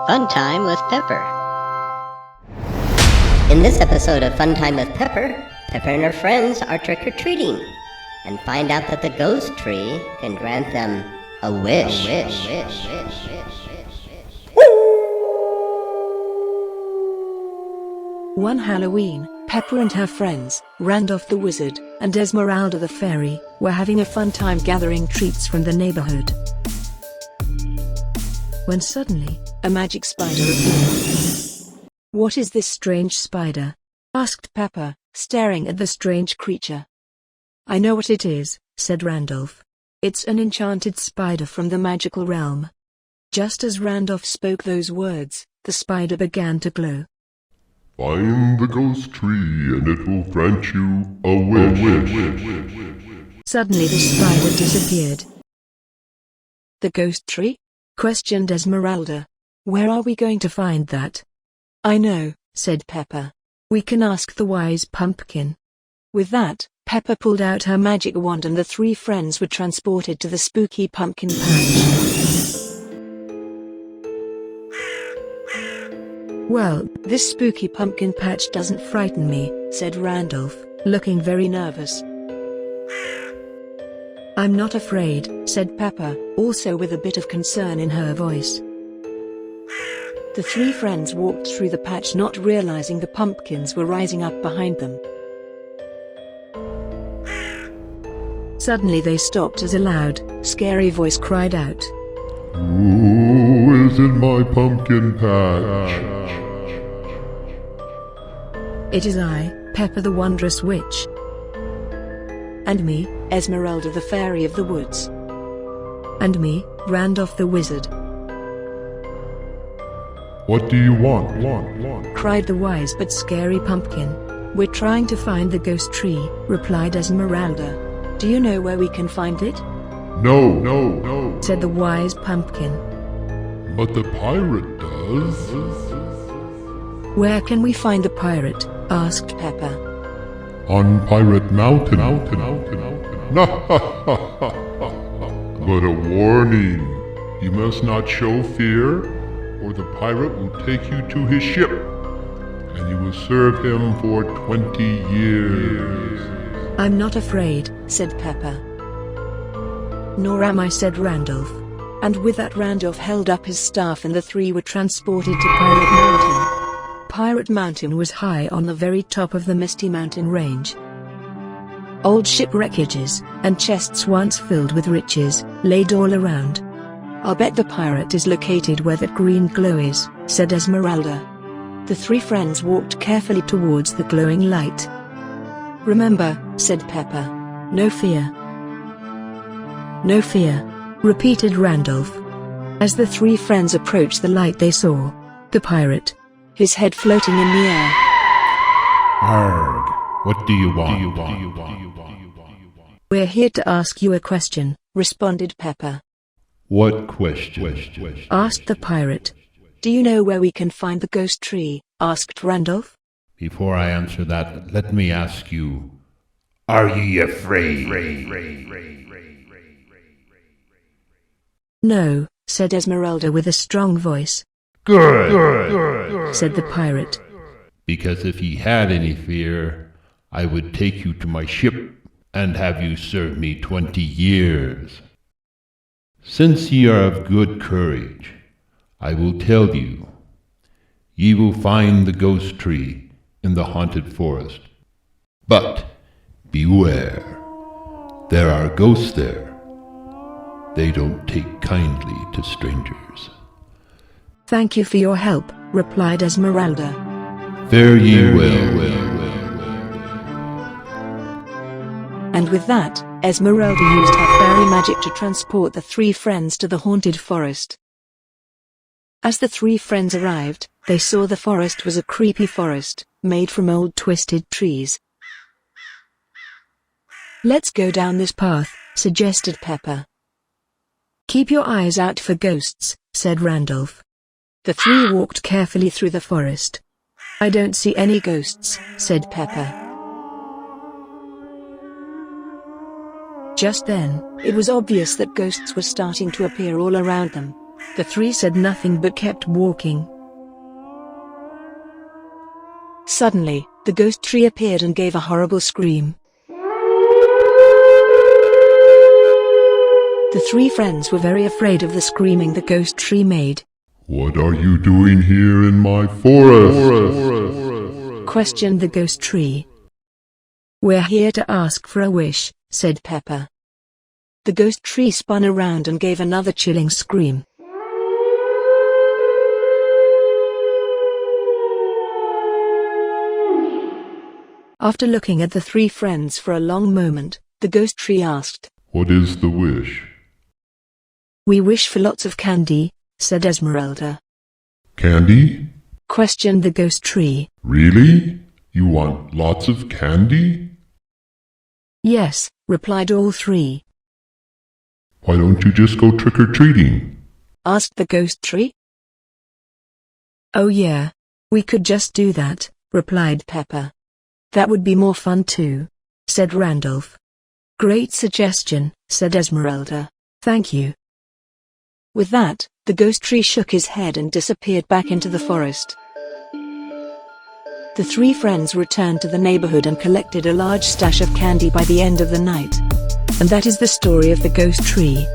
Fun Time with Pepper. In this episode of Fun Time with Pepper, Pepper and her friends are trick-or-treating and find out that the ghost tree can grant them a wish. One Halloween, Pepper and her friends, Randolph the Wizard, and Esmeralda the Fairy, were having a fun time gathering treats from the neighborhood. When suddenly, a magic spider appeared. "What is this strange spider?" asked Pepper, staring at the strange creature. "I know what it is," said Randolph. "It's an enchanted spider from the magical realm." Just as Randolph spoke those words, the spider began to glow. "Find the ghost tree and it will grant you a wish." Suddenly the spider disappeared. "The ghost tree?" questioned Esmeralda. "Where are we going to find that?" "I know," said Pepper. "We can ask the wise pumpkin." With that, Pepper pulled out her magic wand and the three friends were transported to the spooky pumpkin patch. "Well, this spooky pumpkin patch doesn't frighten me," said Randolph, looking very nervous. "I'm not afraid," said Pepper, also with a bit of concern in her voice. The three friends walked through the patch, not realizing the pumpkins were rising up behind them. Suddenly they stopped as a loud, scary voice cried out, "Who is in my pumpkin patch?" "It is I, Pepper the Wondrous Witch." "And me, Esmeralda the Fairy of the Woods." "And me, Randolph the Wizard." "What do you want?" cried the wise but scary pumpkin. "We're trying to find the ghost tree," replied Esmeralda. "Do you know where we can find it?" No, said the wise pumpkin. "But the pirate does." "Where can we find the pirate?" asked Pepper. "On Pirate Mountain." "But a warning, you must not show fear, or the pirate will take you to his ship, and you will serve him for 20 years. "I'm not afraid," said Pepper. "Nor am I," said Randolph. And with that Randolph held up his staff and the three were transported to Pirate Mountain. Pirate Mountain was high on the very top of the misty mountain range. Old ship wreckages, and chests once filled with riches, laid all around. "I'll bet the pirate is located where that green glow is," said Esmeralda. The three friends walked carefully towards the glowing light. "Remember," said Pepper, "no fear." "No fear," repeated Randolph. As the three friends approached the light they saw the pirate, his head floating in the air. "Arg, what do you want?" "We're here to ask you a question," responded Pepper. "What question?" asked the pirate. "Do you know where we can find the ghost tree?" asked Randolph. Before I answer that, let me ask you, are ye afraid? "No," said Esmeralda with a strong voice. Good, said the pirate. "Because if ye had any fear, I would take you to my ship and have you serve me 20 years. Since ye are of good courage, I will tell you, ye will find the ghost tree in the haunted forest. But beware, there are ghosts there. They don't take kindly to strangers." "Thank you for your help," replied Esmeralda. Fare ye well. And with that, Esmeralda used her fairy magic to transport the three friends to the haunted forest. As the three friends arrived, they saw the forest was a creepy forest, made from old twisted trees. "Let's go down this path," suggested Pepper. "Keep your eyes out for ghosts," said Randolph. The three walked carefully through the forest. "I don't see any ghosts," said Pepper. Just then, it was obvious that ghosts were starting to appear all around them. The three said nothing but kept walking. Suddenly, the ghost tree appeared and gave a horrible scream. The three friends were very afraid of the screaming the ghost tree made. What are you doing here in my forest? Questioned the ghost tree. We're here to ask for a wish, said Pepper. The ghost tree spun around and gave another chilling scream. After looking at the three friends for a long moment, the ghost tree asked, What is the wish? We wish for lots of candy, said Esmeralda. Candy? Questioned the ghost tree. Really? You want lots of candy? Yes, replied all three. Why don't you just go trick-or-treating? Asked the ghost tree. Oh yeah, we could just do that, replied Pepper. That would be more fun too, said Randolph. Great suggestion, said Esmeralda. Thank you. With that, the ghost tree shook his head and disappeared back into the forest. The three friends returned to the neighborhood and collected a large stash of candy by the end of the night. And that is the story of the ghost tree.